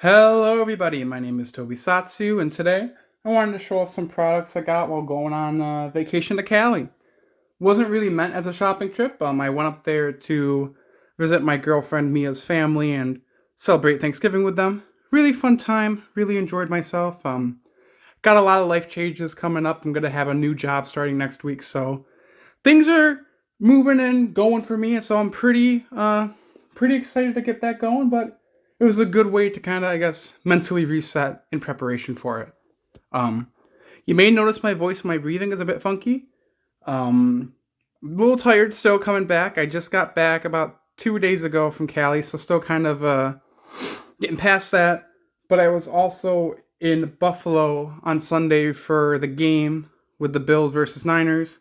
Hello everybody, my name is Tobisatsu, and today I wanted to show off some products I got while going on vacation to Cali. Wasn't really meant as a shopping trip. I went up there to visit my girlfriend Mia's family and celebrate Thanksgiving with them. Really fun time, really enjoyed myself. Got a lot of life changes coming up. I'm gonna have a new job starting next week, so things are moving and going for me, and so I'm pretty excited to get that going. But it was a good way to kind of, I guess, mentally reset in preparation for it. Um, you may notice my voice, my breathing is a bit funky. A little tired still coming back. I just got back about 2 days ago from Cali, so still kind of getting past that. But I was also in Buffalo on Sunday for the game with the Bills versus Niners.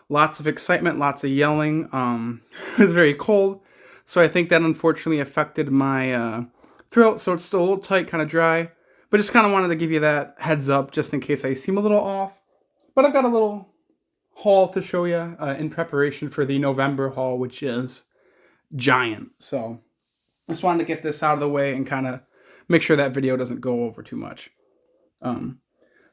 Lots of excitement, lots of yelling. It was very cold, so I think that unfortunately affected my throat, so it's still a little tight, kind of dry. But just kind of wanted to give you that heads up just in case I seem a little off. But I've got a little haul to show you in preparation for the November haul, which is giant. So I just wanted to get this out of the way and kind of make sure that video doesn't go over too much. Um,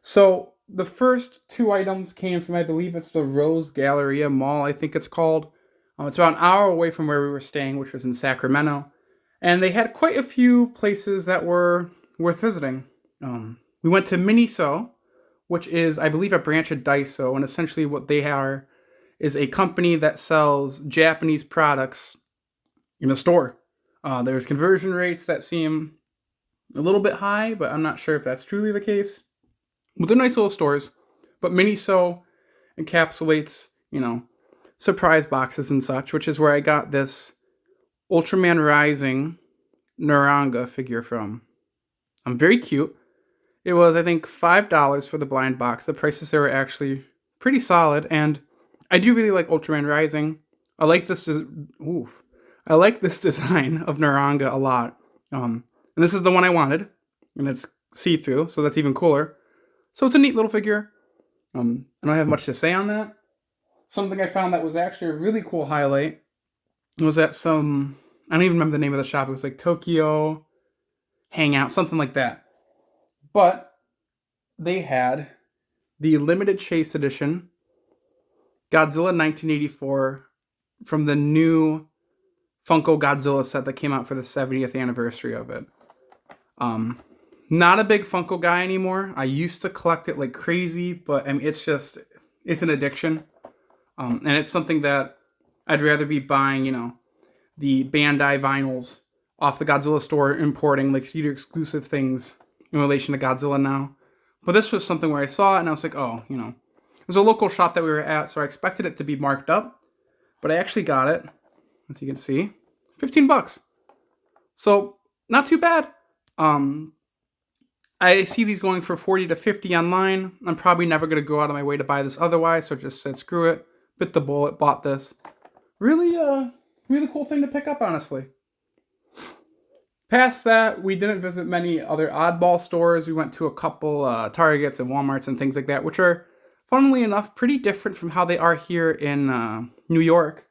so the first two items came from, I believe it's the Rose Galleria Mall, I think it's called. It's about an hour away from where we were staying, which was in Sacramento. And they had quite a few places that were worth visiting. We went to Miniso, which is, I believe, a branch of Daiso. And essentially what they are is a company that sells Japanese products in a store. There's conversion rates that seem a little bit high, but I'm not sure if that's truly the case. But they're nice little stores. But Miniso encapsulates, surprise boxes and such, which is where I got this Ultraman Rising Naranga figure from. Very cute. It was, I think, $5 for the blind box. The prices there were actually pretty solid, and I do really like Ultraman Rising. I like this. I like this design of Naranga a lot. And this is the one I wanted, and it's see-through, so that's even cooler. So it's a neat little figure. I don't have much to say on that. Something I found that was actually a really cool highlight was at some, I don't even remember the name of the shop. It was like Tokyo Hangout, something like that. But they had the limited chase edition Godzilla 1984 from the new Funko Godzilla set that came out for the 70th anniversary of it. Not a big Funko guy anymore. I used to collect it like crazy, but I mean, it's an addiction. And it's something that I'd rather be buying, the Bandai vinyls off the Godzilla store, importing like theater exclusive things in relation to Godzilla now. But this was something where I saw it and I was like, oh, it was a local shop that we were at, so I expected it to be marked up, but I actually got it, as you can see, $15. So not too bad. I see these going for 40 to 50 online. I'm probably never going to go out of my way to buy this otherwise, so I just said screw it, bit the bullet, bought this. Really cool thing to pick up, honestly. Past that, we didn't visit many other oddball stores. We went to a couple Targets and Walmarts and things like that, which are, funnily enough, pretty different from how they are here in New York.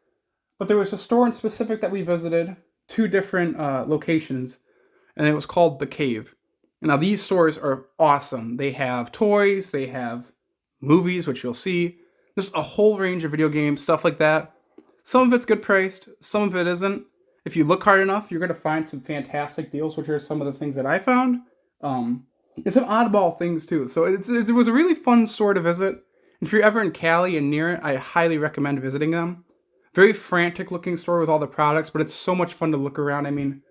But there was a store in specific that we visited, two different locations, and it was called The Cave. Now, these stores are awesome. They have toys, they have movies, which you'll see. There's a whole range of video games, stuff like that. Some of it's good priced, some of it isn't. If you look hard enough, you're going to find some fantastic deals, which are some of the things that I found. And some oddball things, too. So it was a really fun store to visit. If you're ever in Cali and near it, I highly recommend visiting them. Very frantic-looking store with all the products, but it's so much fun to look around. I mean,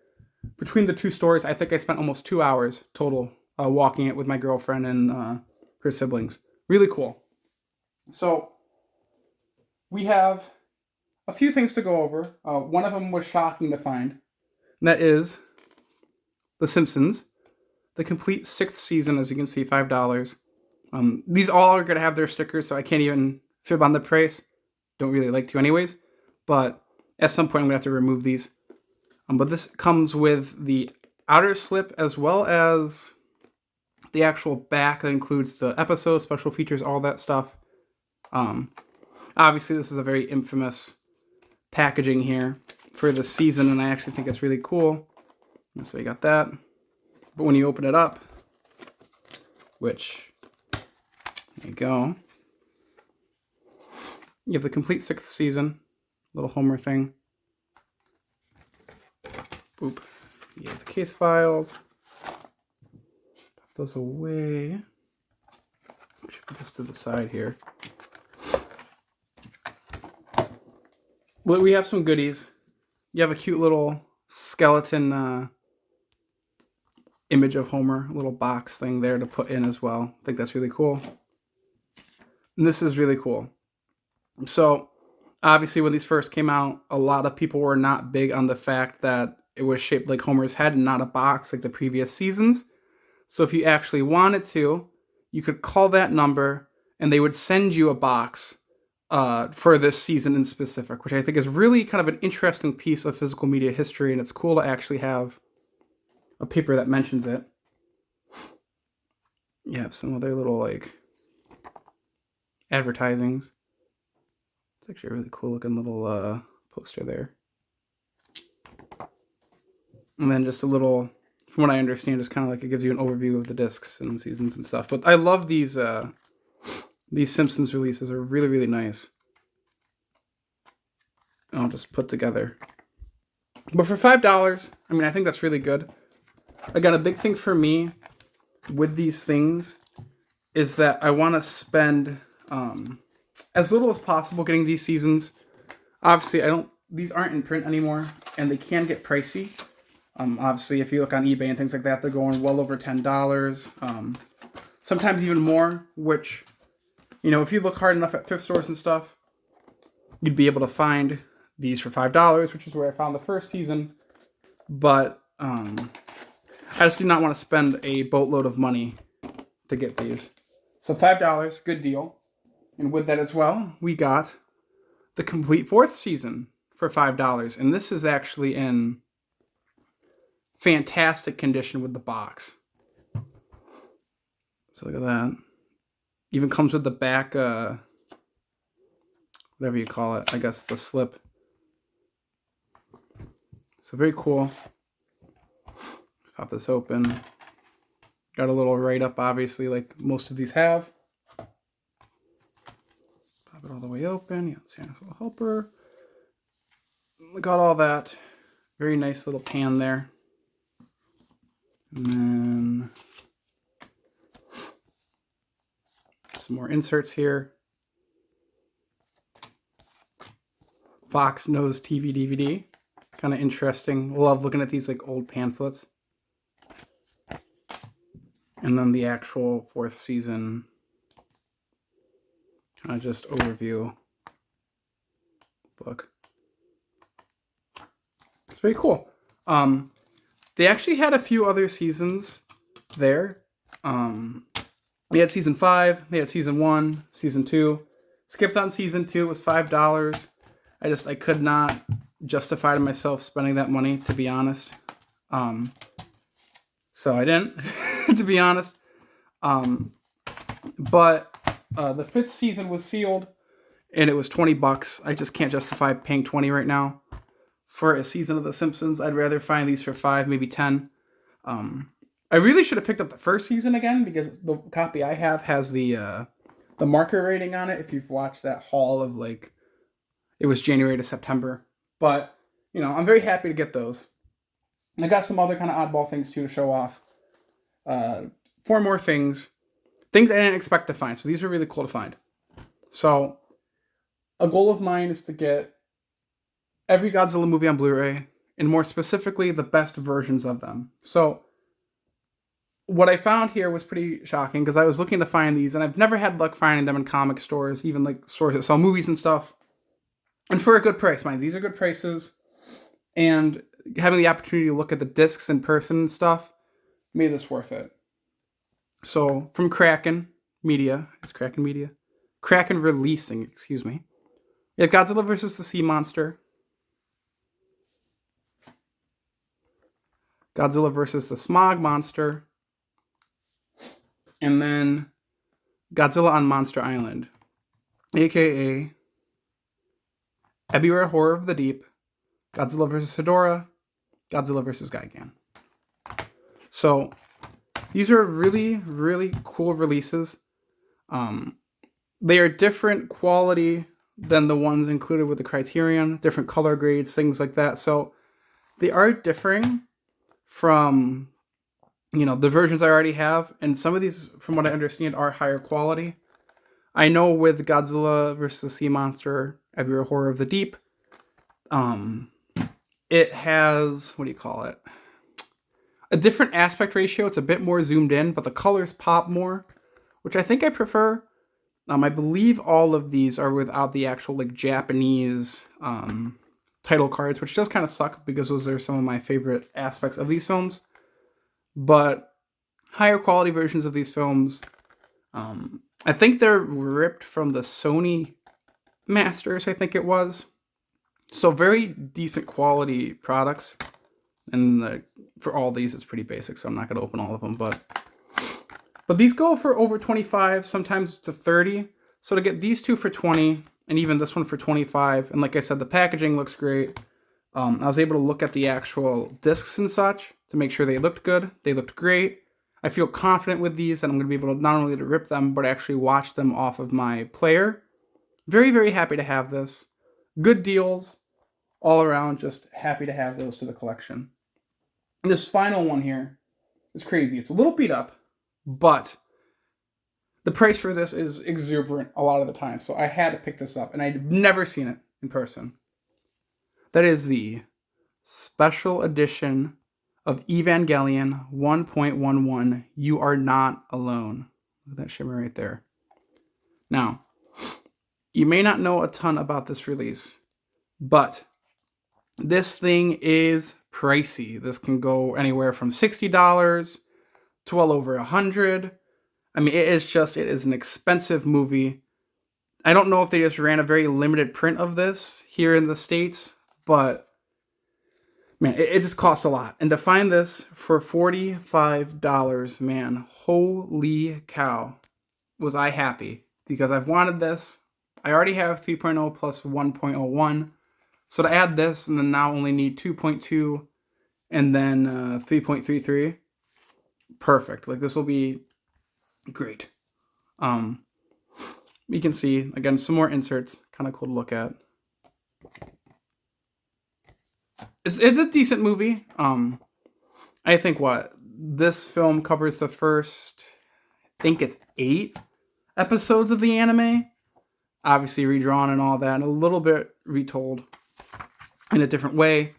between the two stores, I think I spent almost 2 hours total walking it with my girlfriend and her siblings. Really cool. So, we have a few things to go over. One of them was shocking to find. And that is The Simpsons. The complete 6th season, as you can see, $5. These all are going to have their stickers, so I can't even fib on the price. Don't really like to anyways. But at some point, I'm going to have to remove these. But this comes with the outer slip as well as the actual back that includes the episode, special features, all that stuff. Obviously, this is a very infamous packaging here for the season, and I actually think it's really cool. And so you got that. But when you open it up, which, there you go, you have the complete 6th season, little Homer thing. Boop. You have the case files. Put those away. I should put this to the side here. Well, we have some goodies. You have a cute little skeleton image of Homer, a little box thing there to put in as well. I think that's really cool. And this is really cool. So, obviously, when these first came out, a lot of people were not big on the fact that it was shaped like Homer's head and not a box like the previous seasons. So if you actually wanted to, you could call that number and they would send you a box for this season in specific, which I think is really kind of an interesting piece of physical media history, and it's cool to actually have a paper that mentions it. You have some other little like advertisings. It's actually a really cool looking little poster there. And then just a little, from what I understand, is kind of like it gives you an overview of the discs and seasons and stuff. But I love these Simpsons releases are really, really nice. I'll just put together. But for $5, I mean, I think that's really good. Again, a big thing for me with these things is that I want to spend as little as possible getting these seasons. Obviously, these aren't in print anymore, and they can get pricey. Obviously, if you look on eBay and things like that, they're going well over $10. Sometimes even more, which, you know, if you look hard enough at thrift stores and stuff, you'd be able to find these for $5, which is where I found the first season. But I just do not want to spend a boatload of money to get these. So $5, good deal. And with that as well, we got the complete 4th season for $5. And this is actually in fantastic condition with the box. So look at that. Even comes with the back, whatever you call it, I guess the slip. So very cool. Let's pop this open. Got a little write-up, obviously, like most of these have. Pop it all the way open. Yeah, it's a little helper. Got all that. Very nice little pan there. And then some more inserts here. Fox Knows TV DVD. Kind of interesting. Love looking at these like old pamphlets. And then the actual 4th season. Kind of just overview book. It's very cool. They actually had a few other seasons there. They had season 5, they had season 1, season 2. Skipped on season 2, it was $5. I could not justify to myself spending that money, to be honest. So I didn't, to be honest. But the 5th season was sealed, and it was $20. I just can't justify paying $20 right now for a season of The Simpsons. I'd rather find these for $5, maybe $10. I really should have picked up the first season again, because the copy I have has the marker rating on it. If you've watched that haul of like, it was January to September. But, you know, I'm very happy to get those. And I got some other kind of oddball things too to show off. 4 more things. Things I didn't expect to find. So these are really cool to find. So a goal of mine is to get every Godzilla movie on Blu-ray, and more specifically, the best versions of them. So what I found here was pretty shocking, because I was looking to find these, and I've never had luck finding them in comic stores, even like stores that sell movies and stuff. And for a good price, mind. These are good prices. And having the opportunity to look at the discs in person and stuff made this worth it. So from Kraken Media. It's Kraken Media? Kraken Releasing, excuse me. We have Godzilla vs. the Sea Monster. Godzilla vs. the Smog Monster. And then Godzilla on Monster Island. AKA Ebiware Horror of the Deep, Godzilla vs. Hedorah, Godzilla vs. Gigan. So These are really, really cool releases. Um, they are different quality than the ones included with the Criterion, different color grades, things like that. So they are differing from, the versions I already have. And some of these, from what I understand, are higher quality. I know with Godzilla versus the Sea Monster, Ebirah Horror of the Deep, um, it has, what do you call it? A different aspect ratio. It's a bit more zoomed in, but the colors pop more, which I think I prefer. I believe all of these are without the actual like Japanese title cards, which does kind of suck because those are some of my favorite aspects of these films. But higher quality versions of these films, I think they're ripped from the Sony Masters, I think it was. So very decent quality products. And for all these, it's pretty basic, so I'm not going to open all of them. But these go for over 25, sometimes to 30. So to get these two for 20, and even this one for 25, and like I said, the packaging looks great. I was able to look at the actual discs and such to make sure they looked good. They looked great. I feel confident with these that I'm going to be able to not only to rip them, but actually watch them off of my player. Very, very happy to have this. Good deals all around. Just happy to have those to the collection. And this final one here is crazy. It's a little beat up, but the price for this is exuberant a lot of the time. So I had to pick this up, and I've never seen it in person. That is the special edition of Evangelion 1.11, You Are Not Alone. Look at that shimmer right there. Now, you may not know a ton about this release, but this thing is pricey. This can go anywhere from $60 to well over $100. I mean, it is an expensive movie. I don't know if they just ran a very limited print of this here in the States, but man, it just costs a lot. And to find this for $45, man, holy cow, was I happy. Because I've wanted this. I already have 3.0 plus 1.01. So to add this, and then now only need 2.2 and then 3.33. Perfect. Like, this will be great. You can see, again, some more inserts. Kind of cool to look at. It's a decent movie. I think this film covers the first, I think it's 8 episodes of the anime. Obviously redrawn and all that, and a little bit retold in a different way.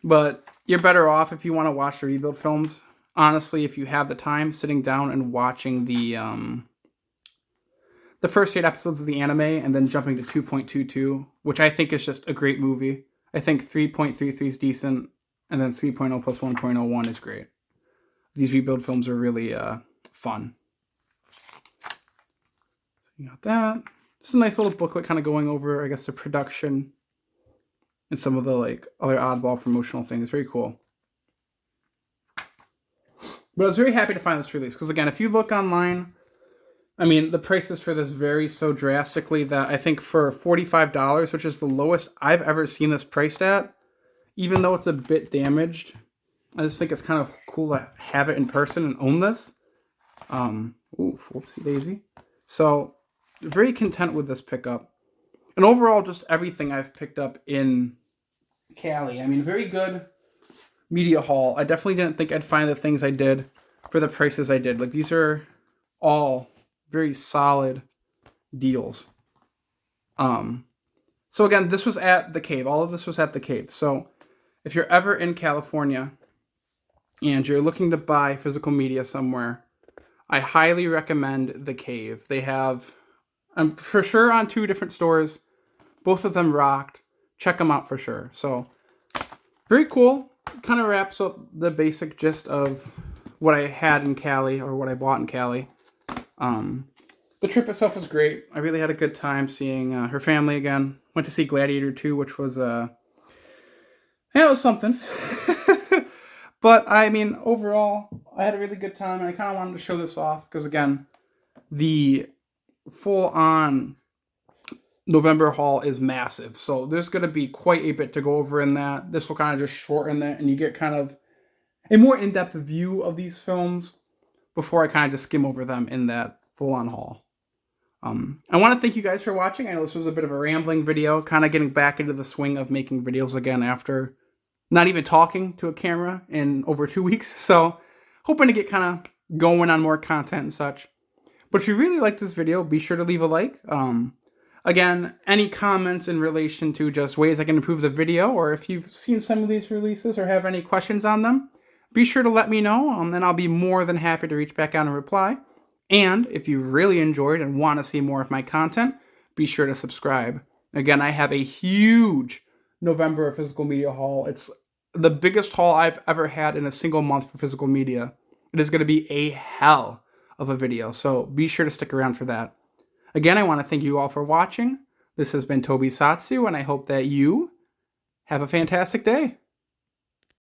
But you're better off if you want to watch the rebuild films. Honestly, if you have the time, sitting down and watching the first 8 episodes of the anime and then jumping to 2.22, which I think is just a great movie. I think 3.33 is decent, and then 3.0 plus 1.01 is great. These rebuild films are really fun. You got that. Just a nice little booklet kind of going over, I guess, the production and some of the other oddball promotional things. Very cool. But I was very happy to find this release because, again, if you look online, I mean, the prices for this vary so drastically that I think for $45, which is the lowest I've ever seen this priced at, even though it's a bit damaged, I just think it's kind of cool to have it in person and own this. Whoopsie daisy. So, very content with this pickup. And overall, just everything I've picked up in Cali. I mean, very good media haul. I definitely didn't think I'd find the things I did for the prices I did. Like, these are all very solid deals. So again, this was at the Cave. All of this was at the Cave. So if you're ever in California and you're looking to buy physical media somewhere, I highly recommend the Cave. They have, for sure, on 2 different stores. Both of them rocked. Check them out for sure. So very cool. Kind of wraps up the basic gist of what I had in Cali, or what I bought in Cali. The trip itself was great. I really had a good time seeing her family again. Went to see Gladiator 2, which was, it was something. But, I mean, overall, I had a really good time, and I kind of wanted to show this off, because, again, the full-on November haul is massive. So there's going to be quite a bit to go over in that. This will kind of just shorten that, and you get kind of a more in-depth view of these films. before I kind of just skim over them in that full-on haul. I want to thank you guys for watching. I know this was a bit of a rambling video, kind of getting back into the swing of making videos again after not even talking to a camera in over 2 weeks. So hoping to get kind of going on more content and such. But if you really like this video, be sure to leave a like. Again, any comments in relation to just ways I can improve the video, or if you've seen some of these releases or have any questions on them, be sure to let me know, and I'll be more than happy to reach back out and reply. And if you really enjoyed and want to see more of my content, be sure to subscribe. Again, I have a huge November physical media haul. It's the biggest haul I've ever had in a single month for physical media. It is going to be a hell of a video, so be sure to stick around for that. Again, I want to thank you all for watching. This has been Tobisatsu, and I hope that you have a fantastic day.